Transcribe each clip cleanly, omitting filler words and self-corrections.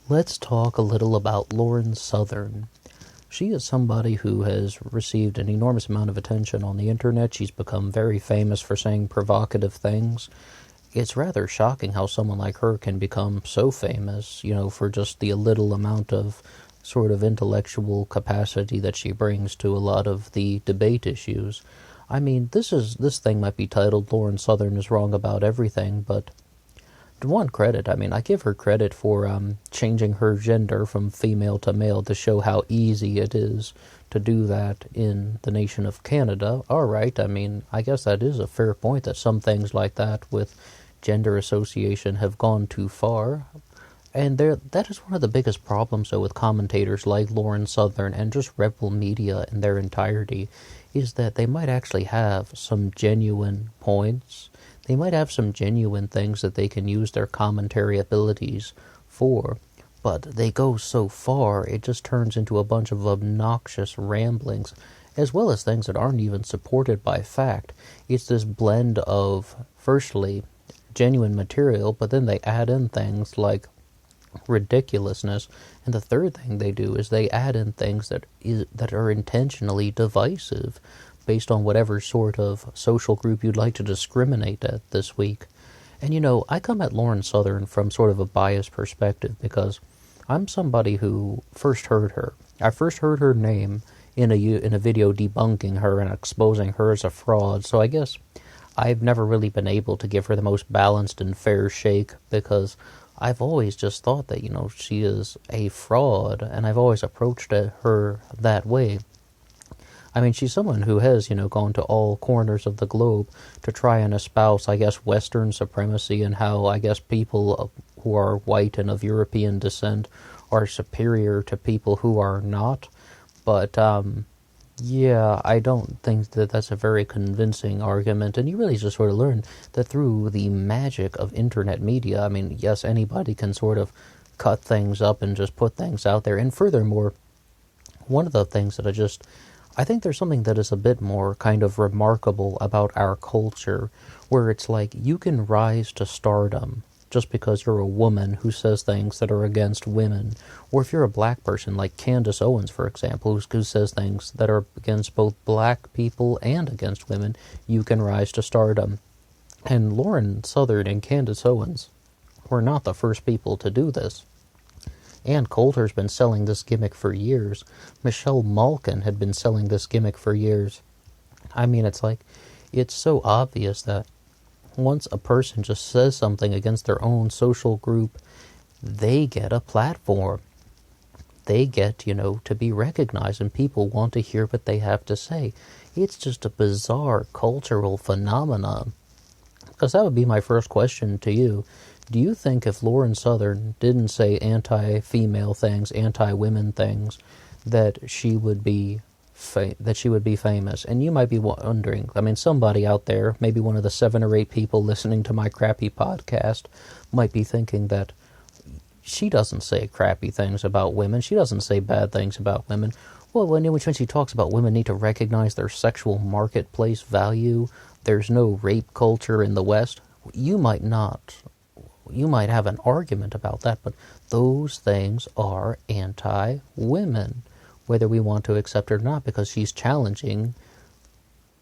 Let's talk a little about Lauren Southern. She is somebody who has received an enormous amount of attention on the internet. She's become very famous for saying provocative things. It's rather shocking how someone like her can become so famous, for just the little amount of sort of intellectual capacity that she brings to a lot of the debate issues. I mean, this thing might be titled Lauren Southern is Wrong About Everything, but to one credit, I give her credit for changing her gender from female to male to show how easy it is to do that in the nation of Canada. All right, I guess that is a fair point that some things like that with gender association have gone too far. And that is one of the biggest problems, though, with commentators like Lauren Southern and just Rebel Media in their entirety, is that they might actually have some genuine points. They might have some genuine things that they can use their commentary abilities for, but they go so far, it just turns into a bunch of obnoxious ramblings, as well as things that aren't even supported by fact. It's this blend of, firstly, genuine material, but then they add in things like ridiculousness, and the third thing they do is they add in things that are intentionally divisive, based on whatever sort of social group you'd like to discriminate at this week. And I come at Lauren Southern from sort of a biased perspective because I'm somebody who first heard her. I first heard her name in a video debunking her and exposing her as a fraud, so I guess I've never really been able to give her the most balanced and fair shake because I've always just thought that, she is a fraud, and I've always approached her that way. She's someone who has, gone to all corners of the globe to try and espouse, I guess, Western supremacy and how, I guess, people who are white and of European descent are superior to people who are not. But, yeah, I don't think that that's a very convincing argument, and you really just sort of learn that through the magic of internet media. Yes, anybody can sort of cut things up and just put things out there, and furthermore, one of the things that I think there's something that is a bit more kind of remarkable about our culture, where it's like you can rise to stardom just because you're a woman who says things that are against women, or if you're a black person like Candace Owens, for example, who says things that are against both black people and against women, you can rise to stardom. And Lauren Southern and Candace Owens were not the first people to do this. Ann Coulter's been selling this gimmick for years. Michelle Malkin had been selling this gimmick for years. It's so obvious that once a person just says something against their own social group, they get a platform. They get, to be recognized, and people want to hear what they have to say. It's just a bizarre cultural phenomenon. Because that would be my first question to you. Do you think if Lauren Southern didn't say anti-female things, anti-women things, that she would be famous? And you might be wondering, somebody out there, maybe one of the 7 or 8 people listening to my crappy podcast, might be thinking that she doesn't say crappy things about women. She doesn't say bad things about women. Well, when she talks about women need to recognize their sexual marketplace value, there's no rape culture in the West. You might have an argument about that, but those things are anti-women, whether we want to accept it or not, because she's challenging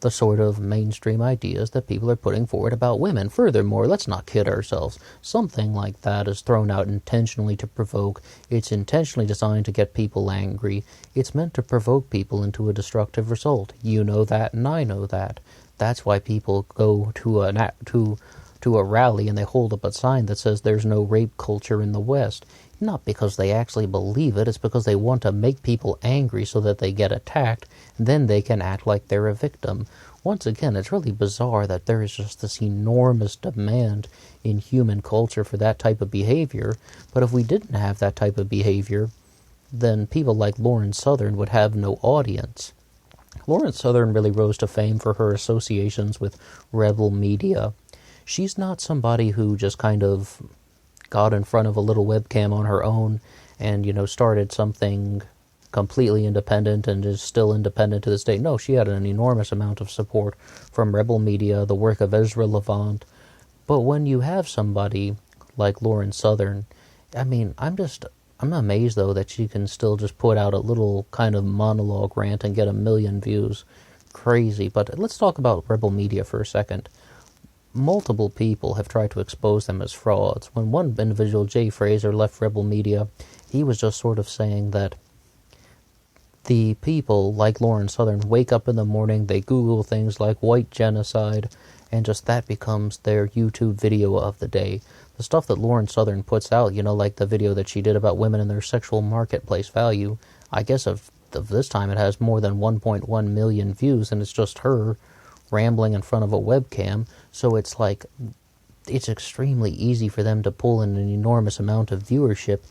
the sort of mainstream ideas that people are putting forward about women. Furthermore, let's not kid ourselves. Something like that is thrown out intentionally to provoke. It's intentionally designed to get people angry. It's meant to provoke people into a destructive result. You know that, and I know that. That's why people go to a rally and they hold up a sign that says there's no rape culture in the West. Not because they actually believe it, it's because they want to make people angry so that they get attacked, and then they can act like they're a victim. Once again, it's really bizarre that there is just this enormous demand in human culture for that type of behavior, but if we didn't have that type of behavior, then people like Lauren Southern would have no audience. Lauren Southern really rose to fame for her associations with Rebel Media. She's not somebody who just kind of got in front of a little webcam on her own and, started something completely independent and is still independent to this day. No, she had an enormous amount of support from Rebel Media, the work of Ezra Levant. But when you have somebody like Lauren Southern, I'm amazed, though, that she can still just put out a little kind of monologue rant and get 1 million views. Crazy. But let's talk about Rebel Media for a second. Multiple people have tried to expose them as frauds. When one individual, Jay Fraser, left Rebel Media, he was just sort of saying that the people, like Lauren Southern, wake up in the morning, they Google things like white genocide, and just that becomes their YouTube video of the day. The stuff that Lauren Southern puts out, like the video that she did about women and their sexual marketplace value, I guess of this time it has more than 1.1 million views, and it's just her rambling in front of a webcam. So it's like, it's extremely easy for them to pull in an enormous amount of viewership.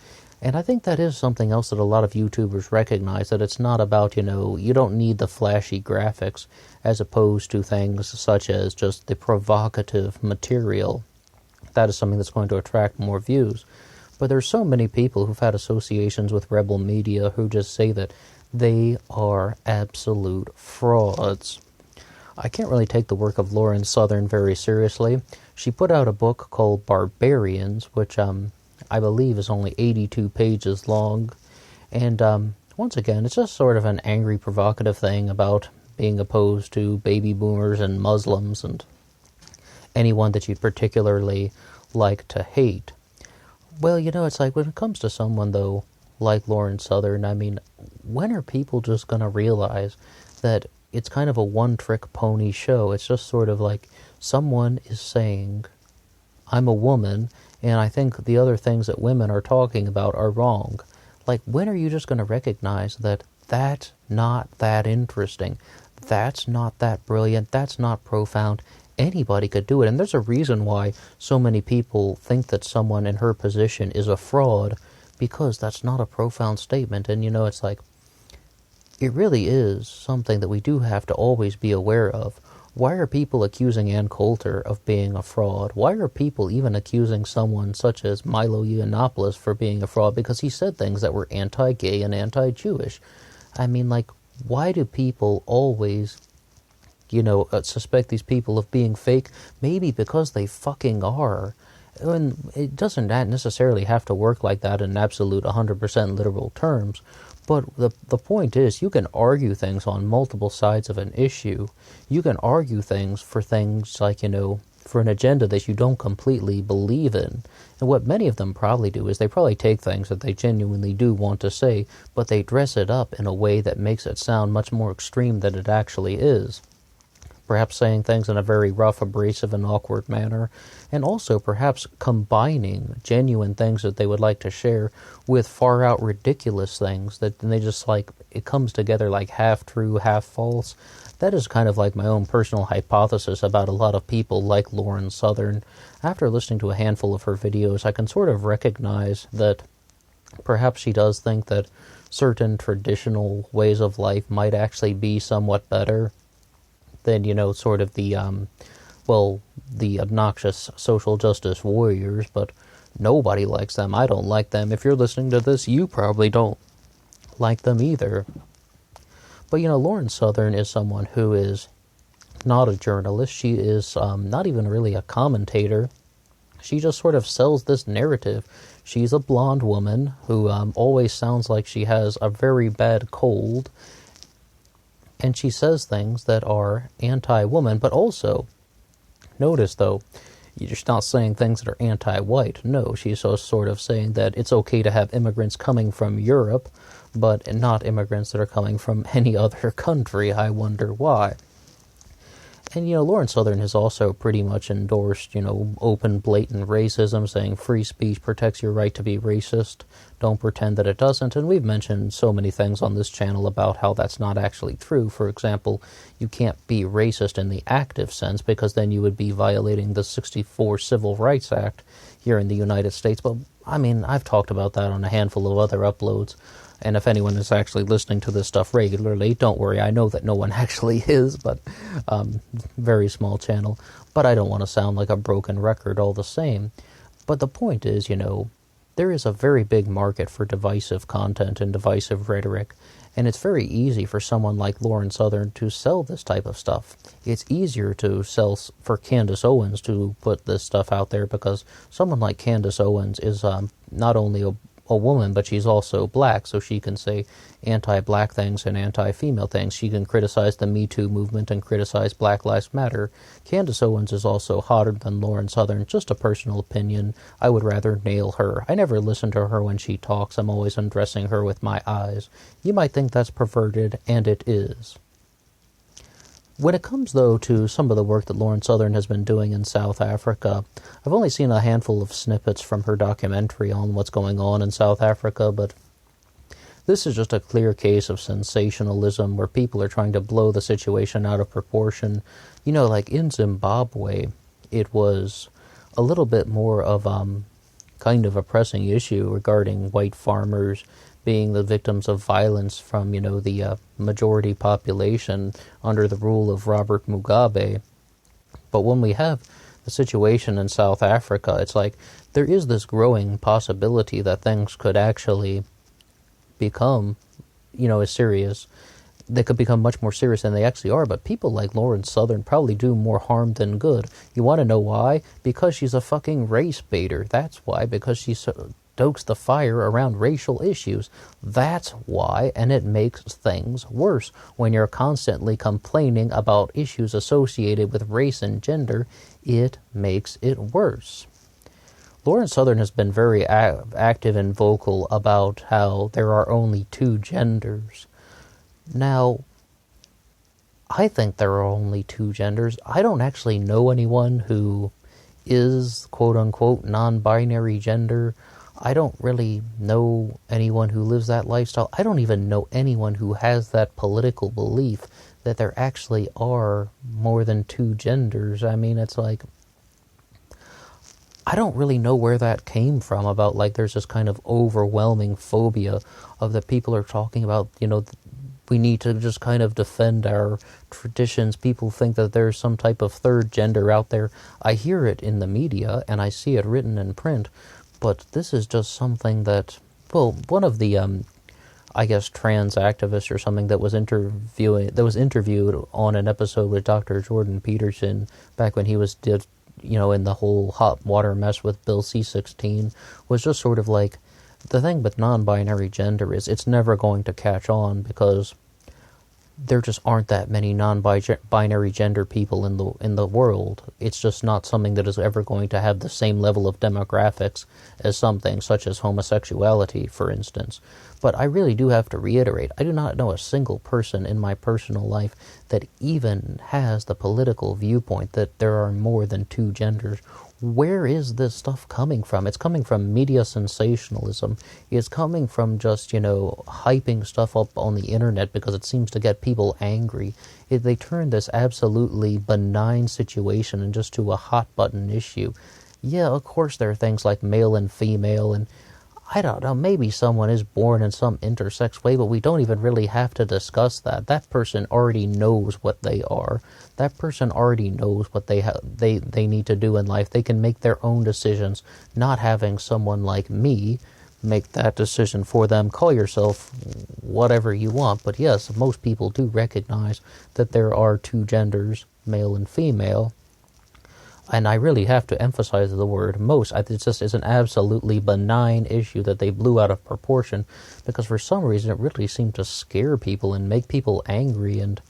And I think that is something else that a lot of YouTubers recognize, that it's not about, you don't need the flashy graphics as opposed to things such as just the provocative material. That is something that's going to attract more views. But there's so many people who've had associations with Rebel Media who just say that they are absolute frauds. I can't really take the work of Lauren Southern very seriously. She put out a book called Barbarians, which I believe is only 82 pages long. And once again, it's just sort of an angry, provocative thing about being opposed to baby boomers and Muslims and anyone that you'd particularly like to hate. Well, it's like when it comes to someone, though, like Lauren Southern, I mean, when are people just going to realize that it's kind of a one-trick pony show? It's just sort of like someone is saying, I'm a woman, and I think the other things that women are talking about are wrong. Like, when are you just going to recognize that that's not that interesting? That's not that brilliant. That's not profound. Anybody could do it. And there's a reason why so many people think that someone in her position is a fraud, because that's not a profound statement. And, it's like, it really is something that we do have to always be aware of. Why are people accusing Ann Coulter of being a fraud? Why are people even accusing someone such as Milo Yiannopoulos for being a fraud? Because he said things that were anti-gay and anti-Jewish. I mean, like, why do people always, suspect these people of being fake? Maybe because they fucking are. And it doesn't necessarily have to work like that in absolute 100% literal terms. But the point is, you can argue things on multiple sides of an issue. You can argue things like, for an agenda that you don't completely believe in. And what many of them probably do is they probably take things that they genuinely do want to say, but they dress it up in a way that makes it sound much more extreme than it actually is. Perhaps saying things in a very rough, abrasive, and awkward manner, and also perhaps combining genuine things that they would like to share with far-out ridiculous things that they just like, it comes together like half true, half false. That is kind of like my own personal hypothesis about a lot of people like Lauren Southern. After listening to a handful of her videos, I can sort of recognize that perhaps she does think that certain traditional ways of life might actually be somewhat better than, sort of the obnoxious social justice warriors, but nobody likes them. I don't like them. If you're listening to this, you probably don't like them either. But, Lauren Southern is someone who is not a journalist. She is not even really a commentator. She just sort of sells this narrative. She's a blonde woman who always sounds like she has a very bad cold, and she says things that are anti-woman, but also, notice though, you're just not saying things that are anti-white. No, she's so sort of saying that it's okay to have immigrants coming from Europe, but not immigrants that are coming from any other country. I wonder why. And, Lauren Southern has also pretty much endorsed, open, blatant racism, saying free speech protects your right to be racist. Don't pretend that it doesn't. And we've mentioned so many things on this channel about how that's not actually true. For example, you can't be racist in the active sense, because then you would be violating the '64 Civil Rights Act here in the United States. But, I mean, I've talked about that on a handful of other uploads. And if anyone is actually listening to this stuff regularly, don't worry, I know that no one actually is, but very small channel. But I don't want to sound like a broken record all the same. But the point is, there is a very big market for divisive content and divisive rhetoric, and it's very easy for someone like Lauren Southern to sell this type of stuff. It's easier to sell for Candace Owens to put this stuff out there, because someone like Candace Owens is not only a woman, but she's also black, so she can say anti-black things and anti-female things. She can criticize the Me Too movement and criticize Black Lives Matter. Candace Owens is also hotter than Lauren Southern. Just a personal opinion. I would rather nail her. I never listen to her when she talks. I'm always undressing her with my eyes. You might think that's perverted, and it is. When it comes, though, to some of the work that Lauren Southern has been doing in South Africa, I've only seen a handful of snippets from her documentary on what's going on in South Africa, but this is just a clear case of sensationalism where people are trying to blow the situation out of proportion. You know, like in Zimbabwe, it was a little bit more of kind of a pressing issue regarding white farmers being the victims of violence from, the majority population under the rule of Robert Mugabe. But when we have the situation in South Africa, it's like there is this growing possibility that things could actually become, as serious. They could become much more serious than they actually are, but people like Lauren Southern probably do more harm than good. You want to know why? Because she's a fucking race baiter. That's why, because she stokes the fire around racial issues. That's why, and it makes things worse. When you're constantly complaining about issues associated with race and gender, it makes it worse. Lauren Southern has been very active and vocal about how there are only two genders. Now, I think there are only two genders. I don't actually know anyone who is quote-unquote non-binary gender. I don't really know anyone who lives that lifestyle. I don't even know anyone who has that political belief that there actually are more than two genders. I mean, it's like, I don't really know where that came from about, like, there's this kind of overwhelming phobia of that people are talking about, we need to just kind of defend our traditions. People think that there's some type of third gender out there. I hear it in the media, and I see it written in print, but this is just something that, one of the, trans activists or something that was interviewed on an episode with Dr. Jordan Peterson back when he did in the whole hot water mess with Bill C-16, was just sort of like, the thing with non-binary gender is it's never going to catch on because there just aren't that many non-binary gender people in the world. It's just not something that is ever going to have the same level of demographics as something such as homosexuality, for instance. But I really do have to reiterate, I do not know a single person in my personal life that even has the political viewpoint that there are more than two genders. Where is this stuff coming from? It's coming from media sensationalism. It's coming from just, hyping stuff up on the internet because it seems to get people angry. They turn this absolutely benign situation into a hot-button issue. Yeah, of course there are things like male and female, and I don't know, maybe someone is born in some intersex way, but we don't even really have to discuss that. That person already knows what they are. That person already knows what they need to do in life. They can make their own decisions, not having someone like me make that decision for them. Call yourself whatever you want, but yes, most people do recognize that there are two genders, male and female. And I really have to emphasize the word most. It just is an absolutely benign issue that they blew out of proportion because for some reason it really seemed to scare people and make people angry, and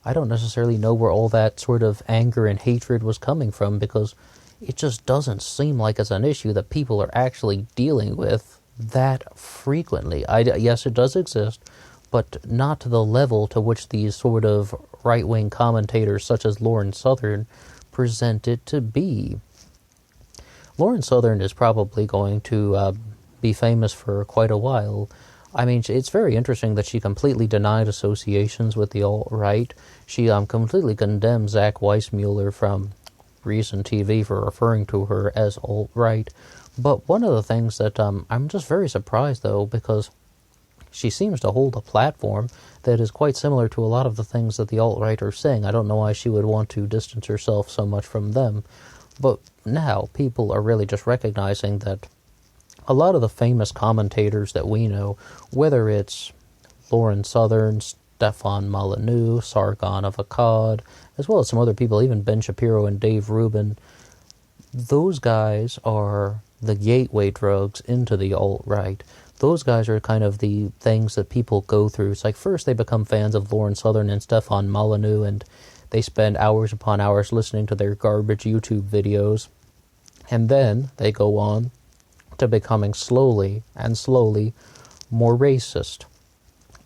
I don't necessarily know where all that sort of anger and hatred was coming from because it just doesn't seem like it's an issue that people are actually dealing with that frequently. Yes, it does exist, but not to the level to which these sort of right-wing commentators such as Lauren Southern present it to be. Lauren Southern is probably going to be famous for quite a while. I mean, it's very interesting that she completely denied associations with the alt-right. She completely condemned Zach Weissmuller from Reason TV for referring to her as alt-right. But one of the things that I'm just very surprised, though, because she seems to hold a platform that is quite similar to a lot of the things that the alt-right are saying. I don't know why she would want to distance herself so much from them. But now people are really just recognizing that a lot of the famous commentators that we know, whether it's Lauren Southern, Stefan Molyneux, Sargon of Akkad, as well as some other people, even Ben Shapiro and Dave Rubin, those guys are the gateway drugs into the alt-right. Those guys are kind of the things that people go through. It's like first they become fans of Lauren Southern and Stefan Molyneux, and they spend hours upon hours listening to their garbage YouTube videos. And then they go on to becoming slowly more racist.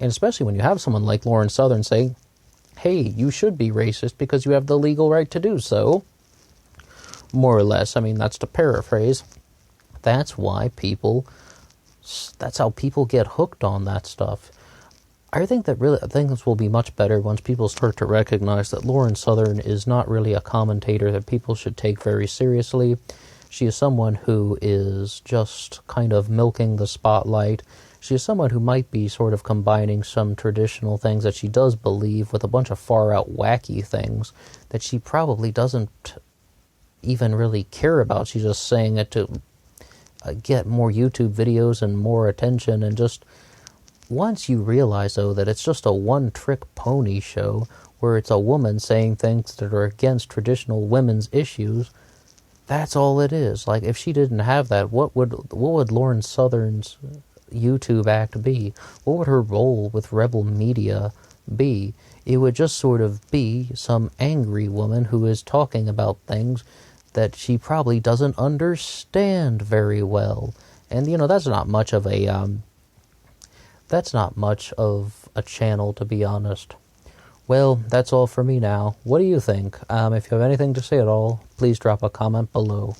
And especially when you have someone like Lauren Southern saying, hey, you should be racist because you have the legal right to do so. More or less, I mean, that's to paraphrase. That's how people get hooked on that stuff. I think things will be much better once people start to recognize that Lauren Southern is not really a commentator that people should take very seriously. She is someone who is just kind of milking the spotlight. She is someone who might be sort of combining some traditional things that she does believe with a bunch of far-out wacky things that she probably doesn't even really care about. She's just saying it to get more YouTube videos and more attention. And just once you realize, though, that it's just a one-trick pony show where it's a woman saying things that are against traditional women's issues, that's all it is. Like, if she didn't have that, what would Lauren Southern's YouTube act be? What would her role with Rebel Media be? It would just sort of be some angry woman who is talking about things that she probably doesn't understand very well. And, that's not much of a channel, to be honest. Well, that's all for me now. What do you think? If you have anything to say at all, please drop a comment below.